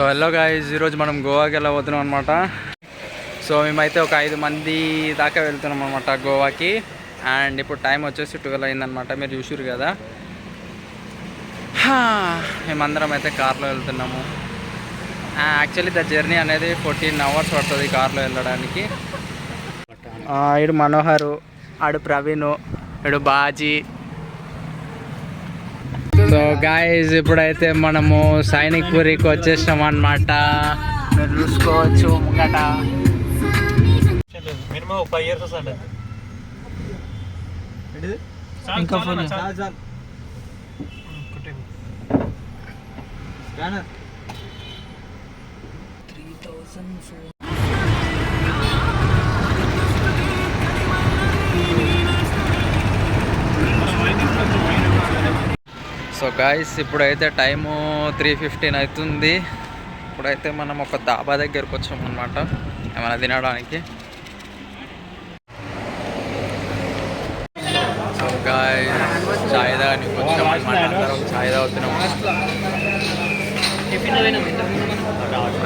Hello guys, ఈరోజు మనం గోవాకి వెళ్ళబోతున్నాం అనమాట. సో మేమైతే ఒక 5 మంది దాకా వెళ్తున్నాం అనమాట గోవాకి. అండ్ ఇప్పుడు టైం వచ్చేసి 12 అయిందనమాట. మీరు చూసారు కదా. మేమందరం అయితే కార్లో వెళ్తున్నాము. యాక్చువల్లీ ద జర్నీ అనేది 14 అవర్స్ పడుతుంది కార్లో వెళ్ళడానికి. ఇడు మనోహరు, ఆడు ప్రవీణ్, ఇడు బాజీ. సో గాయస్, ఇప్పుడైతే మనము సైనిక్ పూరికి వచ్చేసాం అనమాట. మీరు చూసుకోవచ్చు ముంగట. మినిమం 5 years వస్తుంది. ఇంకా సో గాయస్, ఇప్పుడైతే టైము 3:15 అవుతుంది. ఇప్పుడైతే మనం ఒక దాబా దగ్గరకు వచ్చాం అనమాట ఏమైనా తినడానికి. సో గాయస్, చాయ్ తాగడానికి వచ్చాం అనమాట. అందరం చాయ్ తాగుతున్నాం.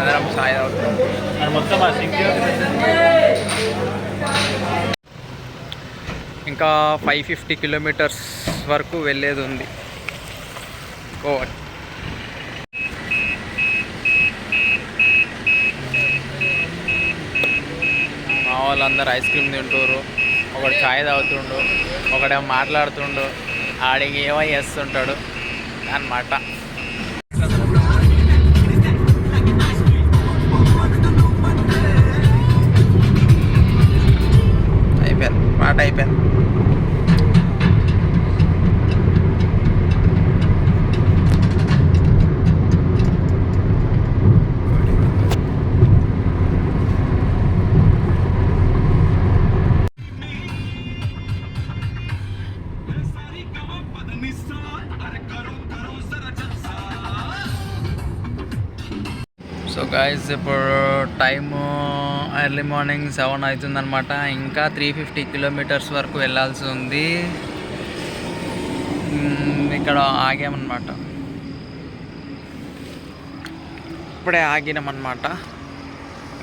అందరం చాయ్ తాగుతున్నాం. ఇంకా 550 కిలోమీటర్స్ వరకు వెళ్ళేది ఉంది గోవా. మా వాళ్ళందరూ ఐస్ క్రీమ్ తింటారు, ఒకడు చాయ్ తాగుతుండు, ఒకడేమో మాట్లాడుతుండు, ఆడికి ఏమో చేస్తుంటాడు అన్నమాట. అయిపోయింది మాట, అయిపోయింది. సో గాయస్, ఇప్పుడు టైము ఎర్లీ మార్నింగ్ 7 అవుతుందన్నమాట. ఇంకా 350 కిలోమీటర్స్ వరకు వెళ్ళాల్సి ఉంది. ఇక్కడ ఆగామన్నమాట. ఇప్పుడే ఆగినామన్నమాట.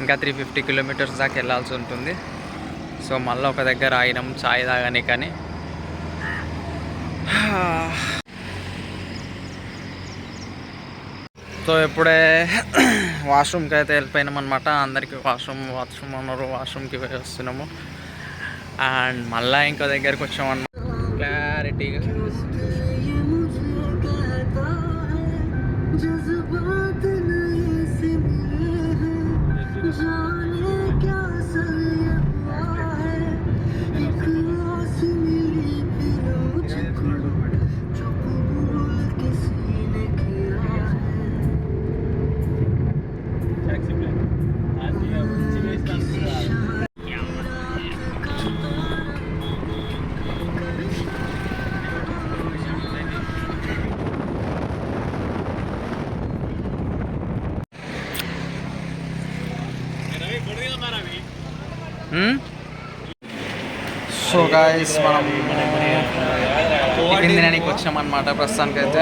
ఇంకా 350 కిలోమీటర్స్ దాకా వెళ్ళాల్సి ఉంటుంది. సో మళ్ళీ ఒక దగ్గర ఆగినాం చాయ్ తాగానే. కానీ సో ఇప్పుడే వాష్రూమ్కి అయితే వెళ్ళిపోయినాం అనమాట. అందరికీ వాష్రూమ్ అన్నారు, వాష్రూమ్కి వస్తున్నాము. అండ్ మళ్ళీ ఇంకో దగ్గరికి వచ్చామన్నమాట. క్లారిటీగా సో గాయస్, మనం టిఫిన్ తినడానికి వచ్చామన్నమాట ప్రస్తుతానికి అయితే.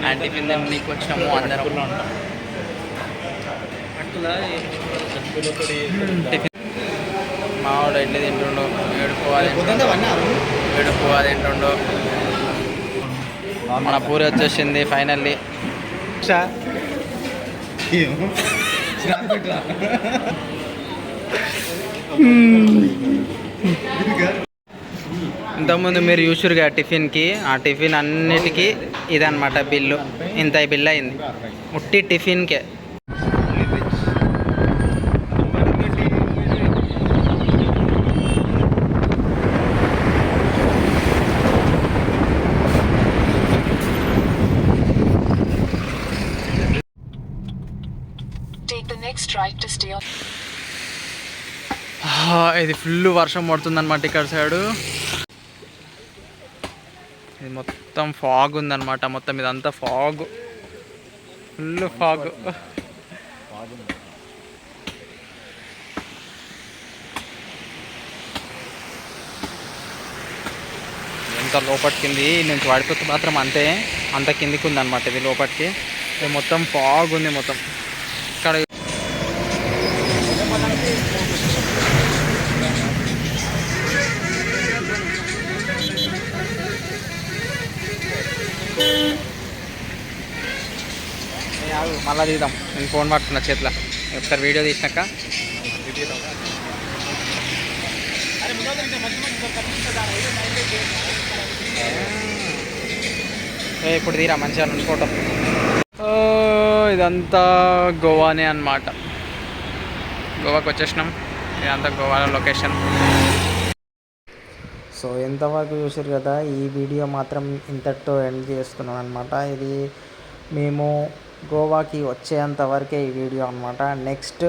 అండ్ టిఫిన్ తినడానికి వచ్చాము అందరం. టిఫిన్ మావాడు ఎడ్లు తింటుండు, ఏడుకోవాలి తింటుండు. మన పూరి వచ్చేసింది ఫైనల్లీ. ఇంతకుముందు మీరు చూసారుగా టిఫిన్కి. ఆ టిఫిన్ అన్నిటికీ ఇదన్నమాట బిల్లు. ఇంత బిల్ అయింది ఉట్టి టిఫిన్కే. ఇది ఫుల్ వర్షం పడుతుందన్నమాట ఇక్కడ సైడు. ఇది మొత్తం ఫాగ్ ఉందన్నమాట. మొత్తం ఇదంతా ఫాగ్, ఫుల్ ఫాగ్. ఎంత లోపలికి నుంచి పడిపోతే మాత్రం అంత కిందికి ఉందన్నమాట. ఇది లోపలికి ఇది మొత్తం ఫాగ్ ఉంది మొత్తం. మళ్ళీ తీద్దాం. నేను ఫోన్ పట్టుకున్నా చేతిలో, ఒకసారి వీడియో తీసినాక ఇప్పుడు తీరా మంచిగా ఫోటో. ఇదంతా గోవానే అన్నమాట. గోవాకి వచ్చేసినాం. ఇదంతా గోవాలో లొకేషన్. సో ఎంతవరకు చూసారు కదా, ఈ వీడియో మాత్రం ఇంతటితో ఎండ్ చేస్తున్నాను అనమాట. ఇది మేము గోవాకి వచ్చేంత వరకే ఈ వీడియో అనమాట. నెక్స్ట్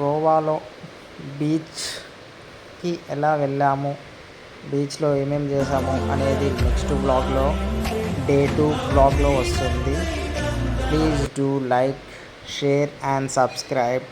గోవాలో బీచ్కి ఎలా వెళ్ళాము, బీచ్లో ఏమేమి చేసాము అనేది నెక్స్ట్ బ్లాగ్లో, డే 2 బ్లాగ్లో వస్తుంది. Please do like, share and subscribe.